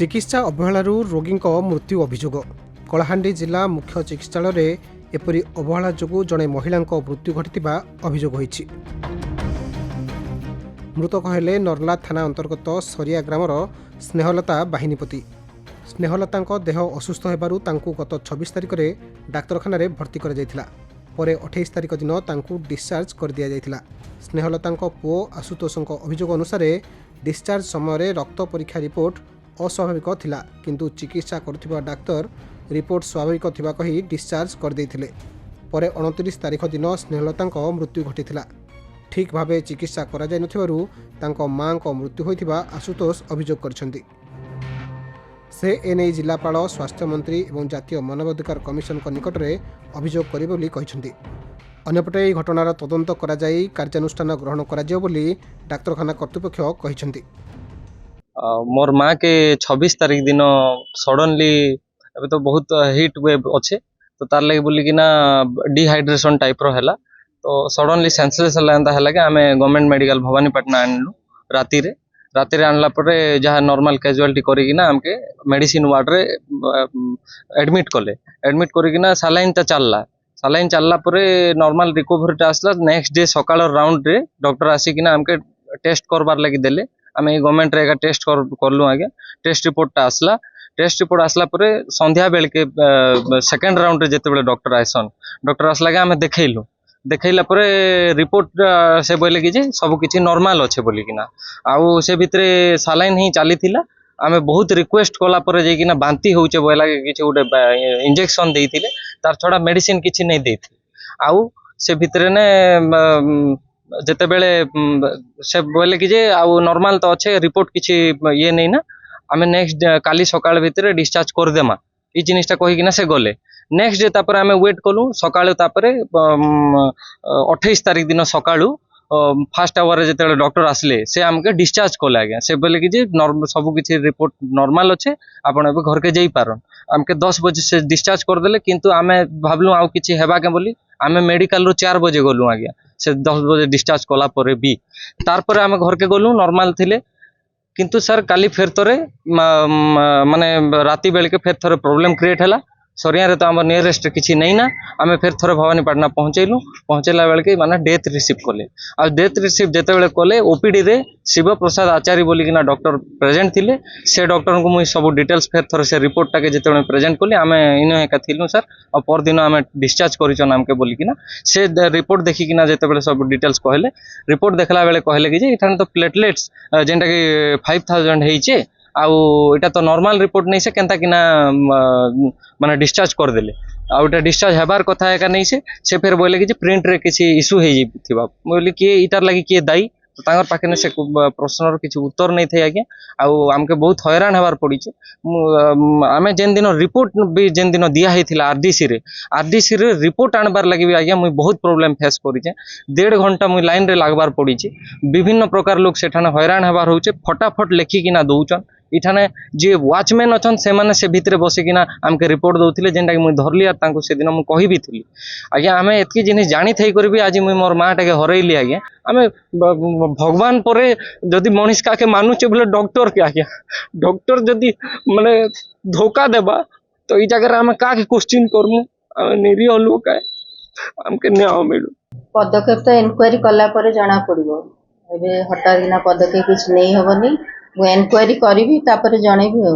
चिकित्सा अवहेलारू रोगी मृत्यु अभियोग कलाहांडी जिला मुख्य चिकित्सालय एपरी अवहेला जोगु जड़े महिला मृत्यु घटिथिबा अभियोग होईछि। मृतक हेले नर्ला थाना अंतर्गत सरिया ग्रामर स्नेहलता बाहिनीपति। स्नेहलता देह असुस्थ होबारु तांकु गत 26 तारिख में डाक्तरखाना भर्ती कर जायथिला। परे 28 तारिख दिन तांकु डिस्चार्ज कर दिया जायथिला। स्नेहलता पुओ आशुतोषों अभियोग अनुसार डिस्चार्ज समय रक्त परीक्षा रिपोर्ट अस्वाभाविक थिला, किंतु चिकित्सा करुथिबा डाक्तर रिपोर्ट स्वाभाविक थिबा कही डिस्चार्ज कर देथिले। परे 29 तारिख दिन स्नेहलता मृत्यु घटिथिला। ठीक भावे चिकित्सा करा जाय नथिबारु तांको मां को मृत्यु होइथिबा आशुतोष अभियोग करछन्ति। से एने जिलापाल स्वास्थ्य मंत्री एवं जातीय मानवाधिकार कमिशन को निकट में अभियोग करिबे बोली कहिसन्ति। अन्यपटे ଏହି घटनार तदंत करा जाई कार्यानुष्ठान ग्रहण करा जियो बोली डाक्तरखाना कर्तृपक्ष कहिसन्ति। मोर माँ के 26 तारिख दिन सडनली अबे तो बहुत हीट वेव अच्छे तो तार लगे बोली कि ना डिहाइड्रेशन टाइप रो हैला तो सडनली सेंसलेस है कि आमे गवर्नमेंट मेडिकल भवानीपाटना आनलु राति रे आनला परे जहाँ नॉर्मल कैजुअलिटी करी ना हमके मेडिसिन वार्ड रे एडमिट करी ना सालाइन चलला परे नॉर्मल रिकवरी आसला। नेक्स्ट डे सकाळ राउंड रे डॉक्टर आसिकिना हमके टेस्ट करबार लगी देले। आमे गवर्नमेंट रे टेस्ट करलु आगे। टेस्ट रिपोर्ट आसला परे संध्या बेल के सेकंड राउंड रे जेते बेले डॉक्टर आसला के आमे देखैला परे रिपोर्ट से बोले कि जे सब किछि नॉर्मल अच्छे बोली कि ना आउ से भितरे सालाइन ही चली थिला। आमे बहुत रिक्वेस्ट कला परे जे कि ना बांती होउचे बोला कि किछि उडे इंजेक्शन देइथिले तार छोड़ा मेडिसिन किछि नै देइथि। आउ से भितरे ने जेते बेले से बोले कि जे आउ नॉर्मल तो अच्छे रिपोर्ट किछि ये नै ना आमे नेक्स्ट काली सकाळ भितरे डिस्चार्ज कर देमा ई जिनिसटा कहि कि ना से गले। नेक्स्ट डे तापर आमे वेट कलु सकाळु तापर 28 तारिख दिन सकाळु फास्ट आवर रे जेते डॉक्टर आसले से हमके डिस्चार्ज कले आगे। से बोले कि जे सब किछि रिपोर्ट नॉर्मल अच्छे आपण एबे घर के जाई पारन। हमके 10 बजे से डिस्चार्ज कर देले किंतु आमे भाबलु आउ किछि हेबा के बोली आमे मेडिकल रो 4 बजे गलु आगे। से 10 बजे डिस्चार्ज कला परे भी तार पर आमे घर के गलु नॉर्मल थिले किंतु सर काली फेर तरे माने राति बेल के फेर थरे प्रॉब्लम क्रिएट हला। सरिया रे तो हमर नियरेस्ट किछि नै ना आमे फेर थरे भवानीपाटना पहुंचेला बेल के माने डेथ रिसीव कले। आ डेथ रिसीव जेते बेले कले ओपीडी रे शिव प्रसाद आचार्य बोली कि ना डॉक्टर प्रेजेंट थिले। से डॉक्टर को मुई सब डिटेल्स फेर थरे से रिपोर्ट टाके जेते बेले प्रेजेंट कले आमे इनो एका थिलु सर आ पर दिन आमे डिस्चार्ज करिचन हमके बोली कि ना से रिपोर्ट देखि कि ना जेते बेले सब डिटेल्स कहले। रिपोर्ट देखला बेले कहले कि जे इठान तो प्लेटलेट्स जेंटा कि 5000 हेइचे आउ इटा तो नॉर्मल रिपोर्ट नहीं से केनता कि ना माने डिस्चार्ज कर देले। आउ इटा डिस्चार्ज हेबार कथा है का नहीं से फिर बोले कि जे प्रिंट रे किछि इशू हे जिथिबा बोली कि इटार लागि के दाई तो तांगर पाखे ने से प्रश्नर किछि उत्तर नहीं थे आगे। आउ हमके बहुत हैरान हेबार पड़ी छे। आमे जेन दिन रिपोर्ट भी जेन दिन दिया हेथिला आरडीसी रे रिपोर्ट आनबार लागि भी आगे मुई बहुत प्रॉब्लम फेस करी छे। 1.5 घंटा मुई लाइन रे लागबार पड़ी छे। विभिन्न प्रकार लोग सेठाने हैरान हेबार होचे फटाफट लेखि किना दउचन। इठाने जे वॉचमैन अछन से माने से भितरे बसी किना हमके रिपोर्ट दउथिले जेंटा कि मुई धरली आ तांको से दिन मु कहि भी थिली आगे आमे एतकी जिनिस जानि थई करबी आज मुई मोर मां टाके हरैली आगे। आमे भगवान परे जदि मनीष काके मानुचे बोले डॉक्टर के आगे डॉक्टर जदि माने धोखा देबा तो ई जगह आमे काके क्वेश्चन करमु निरीह लोक है हमके न्याय मिलु। पदक्षेप तो इंक्वायरी कला परे जाना पड़िबो। एबे हटात किना पदक्षेप किछ नहीं हबनी। वो इंक्वायरी करी तापर जनइबी हो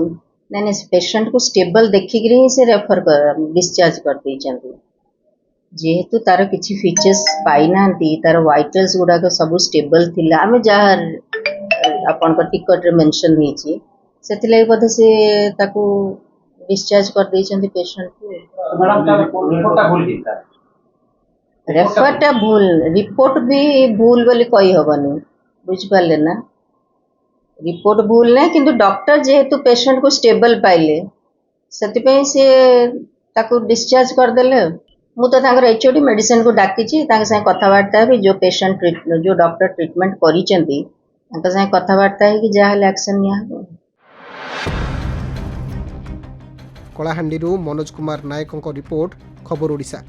नहीं पेशेंट को स्टेबल देखिक ही से रेफर कर डिस्चार्ज कर देइचंती। जेहेतु तार किछि फीचर्स पाई नांती तार वाइटल्स गुडाक सब स्टेबल थिला आमे जहा आपन को टिकट रे मेंशन हेची सेथिले बध से ताकू डिस्चार्ज कर देइचंती पेशेंट को। रिपोर्टटा भूल दिता रेफरटा भूल रिपोर्ट भी भूल बोली कहि हबनी बुझ पाले ना। रिपोर्ट भूल नहीं किंतु डॉक्टर जेहेतु पेशेंट को स्टेबल पाइले से ताकू डिस्चार्ज कर देले। मु तो तांकर एचओडी मेडिसिन को डाकिची तांके संग कथावार्ता है जो पेशेंट जो डॉक्टर ट्रीटमेंट करिसेंती तांके संग कथावार्ता है कि जाहल एक्शन निया हो। कलाहांडी मनोज कुमार नायक रिपोर्ट खबर ओडिशा।